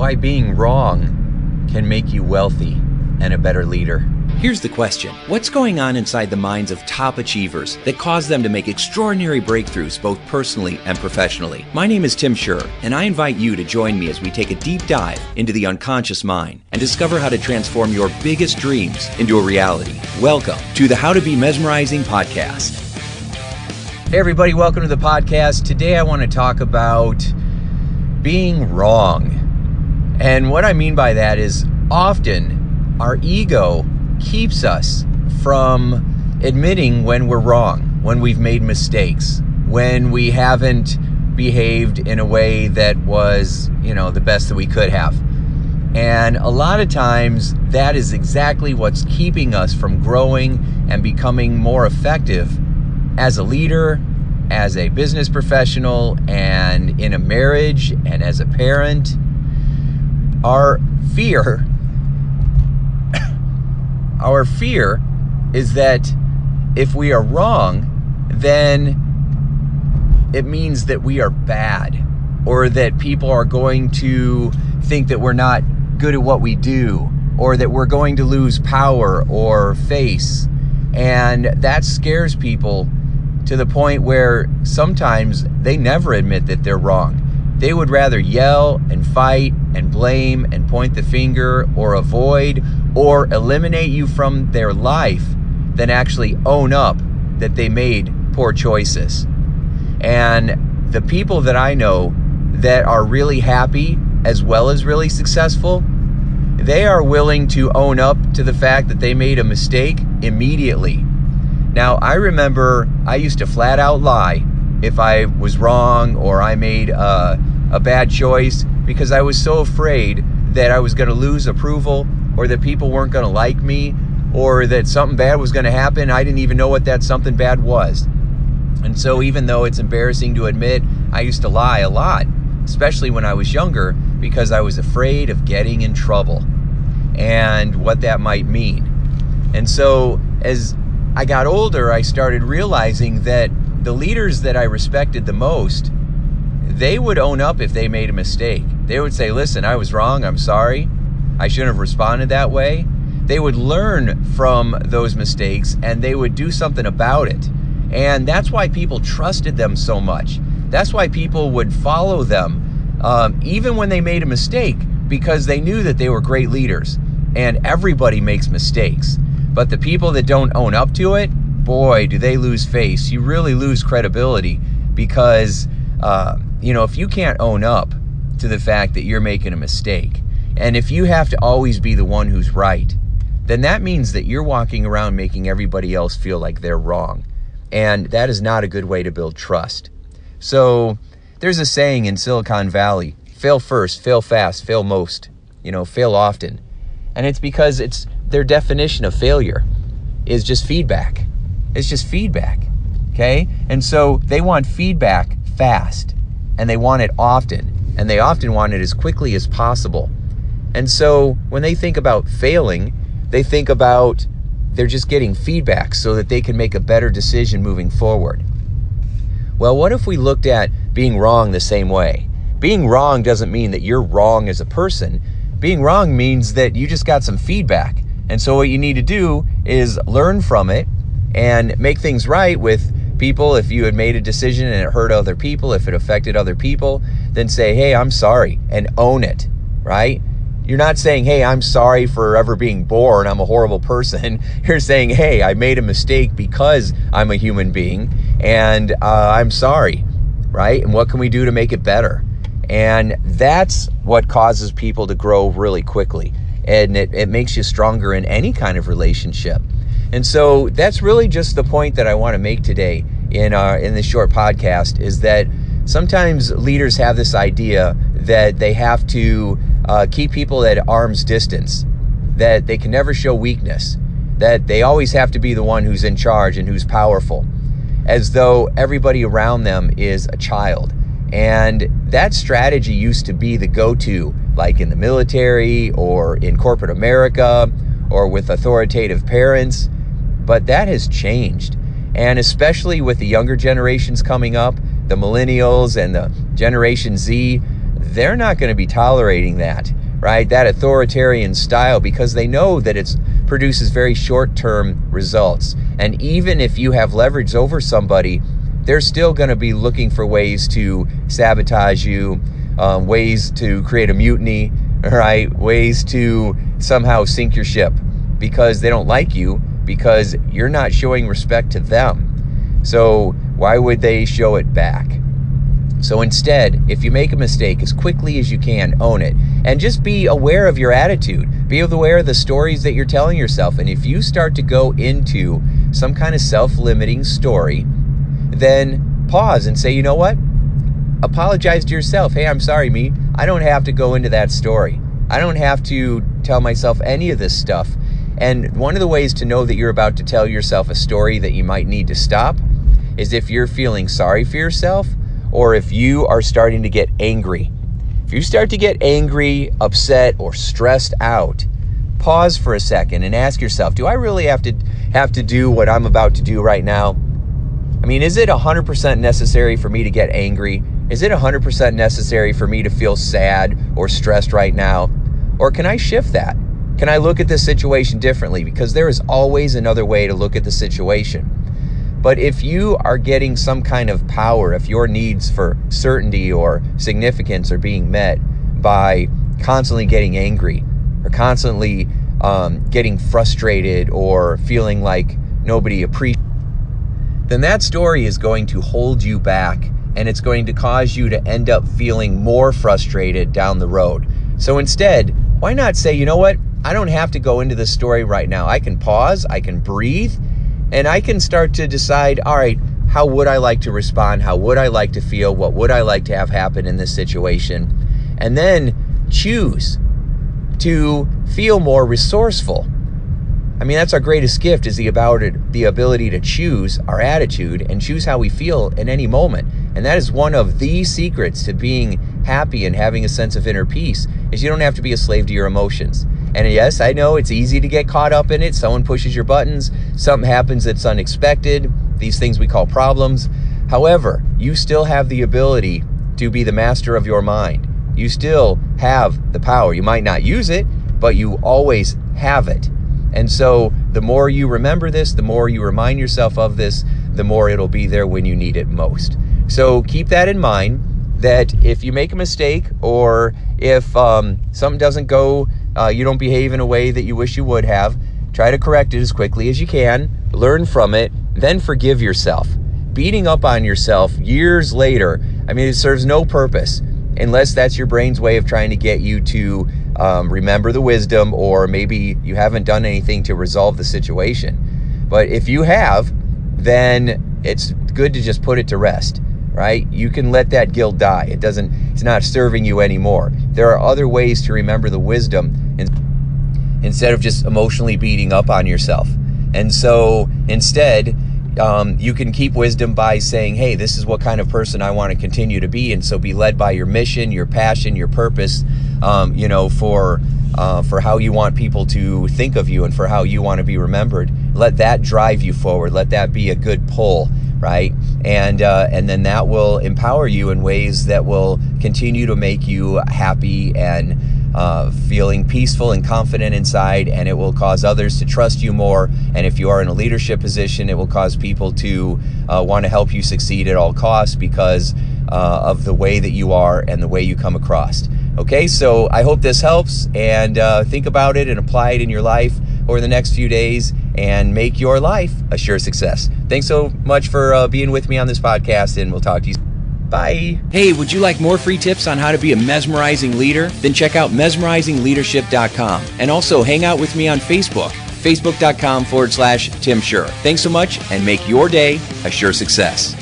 why being wrong can make you wealthy and a better leader. Here's the question. What's going on inside the minds of top achievers that cause them to make extraordinary breakthroughs both personally and professionally? My name is TimShur, and I invite you to join me as we take a deep dive into the unconscious mind and discover how to transform your biggest dreams into a reality. Welcome to the How to Be Mesmerizing podcast. Hey everybody, welcome to the podcast. Today I want to talk about being wrong. And what I mean by that is often our ego keeps us from admitting when we're wrong, when we've made mistakes, when we haven't behaved in a way that was, the best that we could have. And a lot of times that is exactly what's keeping us from growing and becoming more effective as a leader, as a business professional, and in a marriage, and as a parent. Our fear is that if we are wrong, then it means that we are bad, or that people are going to think that we're not good at what we do, or that we're going to lose power or face. And that scares people to the point where sometimes they never admit that they're wrong. They would rather yell and fight and blame and point the finger or avoid or eliminate you from their life than actually own up that they made poor choices. And the people that I know that are really happy as well as really successful, they are willing to own up to the fact that they made a mistake immediately. Now, I remember I used to flat out lie if I was wrong or I made a bad choice, because I was so afraid that I was going to lose approval, or that people weren't going to like me, or that something bad was going to happen. I didn't even know what that something bad was. And so even though it's embarrassing to admit, I used to lie a lot, especially when I was younger, because I was afraid of getting in trouble and what that might mean. And so as I got older, I started realizing that the leaders that I respected the most, they would own up if they made a mistake. They would say, listen, I was wrong, I'm sorry, I shouldn't have responded that way. They would learn from those mistakes and they would do something about it. And that's why people trusted them so much. That's why people would follow them, even when they made a mistake, because they knew that they were great leaders. And everybody makes mistakes. But the people that don't own up to it, boy, do they lose face. You really lose credibility, because if you can't own up to the fact that you're making a mistake, and if you have to always be the one who's right, then that means that you're walking around making everybody else feel like they're wrong. And that is not a good way to build trust. So there's a saying in Silicon Valley: fail first, fail fast, fail most, fail often. And it's because it's their definition of failure is just feedback. It's just feedback, okay? And so they want feedback fast, and they want it often, and they often want it as quickly as possible. And so when they think about failing, they think about they're just getting feedback so that they can make a better decision moving forward. Well, what if we looked at being wrong the same way? Being wrong doesn't mean that you're wrong as a person. Being wrong means that you just got some feedback. And so what you need to do is learn from it and make things right with people. If you had made a decision and it hurt other people, if it affected other people, then say, hey, I'm sorry, and own it, right? You're not saying, hey, I'm sorry for ever being born, I'm a horrible person. You're saying, hey, I made a mistake because I'm a human being, and I'm sorry, right? And what can we do to make it better? And that's what causes people to grow really quickly. And it makes you stronger in any kind of relationship. And so that's really just the point that I want to make today in this short podcast, is that sometimes leaders have this idea that they have to keep people at arm's distance, that they can never show weakness, that they always have to be the one who's in charge and who's powerful, as though everybody around them is a child. And that strategy used to be the go-to, like in the military or in corporate America or with authoritative parents. But that has changed. And especially with the younger generations coming up, the millennials and the Generation Z, they're not going to be tolerating that, right? That authoritarian style, because they know that it produces very short-term results. And even if you have leverage over somebody, they're still going to be looking for ways to sabotage you, ways to create a mutiny, right? Ways to somehow sink your ship, because they don't like you, because you're not showing respect to them. So why would they show it back? So instead, if you make a mistake, as quickly as you can, own it. And just be aware of your attitude. Be aware of the stories that you're telling yourself. And if you start to go into some kind of self-limiting story, then pause and say, you know what? Apologize to yourself. Hey, I'm sorry, me. I don't have to go into that story. I don't have to tell myself any of this stuff. And one of the ways to know that you're about to tell yourself a story that you might need to stop is if you're feeling sorry for yourself, or if you are starting to get angry. If you start to get angry, upset, or stressed out, pause for a second and ask yourself, do I really have to do what I'm about to do right now? I mean, is it 100% necessary for me to get angry? Is it 100% necessary for me to feel sad or stressed right now? Or can I shift that? Can I look at this situation differently? Because there is always another way to look at the situation. But if you are getting some kind of power, if your needs for certainty or significance are being met by constantly getting angry or constantly getting frustrated or feeling like nobody appreciates, then that story is going to hold you back, and it's going to cause you to end up feeling more frustrated down the road. So instead, why not say, you know what? I don't have to go into this story right now. I can pause, I can breathe, and I can start to decide, all right, how would I like to respond? How would I like to feel? What would I like to have happen in this situation? And then choose to feel more resourceful. I mean, that's our greatest gift, is the ability to choose our attitude and choose how we feel in any moment. And that is one of the secrets to being happy and having a sense of inner peace, is you don't have to be a slave to your emotions. And yes, I know it's easy to get caught up in it. Someone pushes your buttons, something happens that's unexpected, these things we call problems. However, you still have the ability to be the master of your mind. You still have the power. You might not use it, but you always have it. And so the more you remember this, the more you remind yourself of this, the more it'll be there when you need it most. So keep that in mind, that if you make a mistake, or if something doesn't go, you don't behave in a way that you wish you would have, try to correct it as quickly as you can, learn from it, then forgive yourself. Beating up on yourself years later, I mean, it serves no purpose, unless that's your brain's way of trying to get you to remember the wisdom, or maybe you haven't done anything to resolve the situation. But if you have, then it's good to just put it to rest, right? You can let that guilt die. It's not serving you anymore. There are other ways to remember the wisdom instead of just emotionally beating up on yourself. And so instead, you can keep wisdom by saying, hey, this is what kind of person I want to continue to be. And so be led by your mission, your passion, your purpose, for how you want people to think of you and for how you want to be remembered. Let that drive you forward. Let that be a good pull, right? And then that will empower you in ways that will continue to make you happy and feeling peaceful and confident inside, and it will cause others to trust you more. And if you are in a leadership position, it will cause people to want to help you succeed at all costs, because of the way that you are and the way you come across. Okay, so I hope this helps, and think about it and apply it in your life over the next few days, and make your life a sure success. Thanks so much for being with me on this podcast, and we'll talk to you soon. Bye. Hey, would you like more free tips on how to be a mesmerizing leader? Then check out mesmerizingleadership.com, and also hang out with me on Facebook, facebook.com/TimShur. Thanks so much, and make your day a sure success.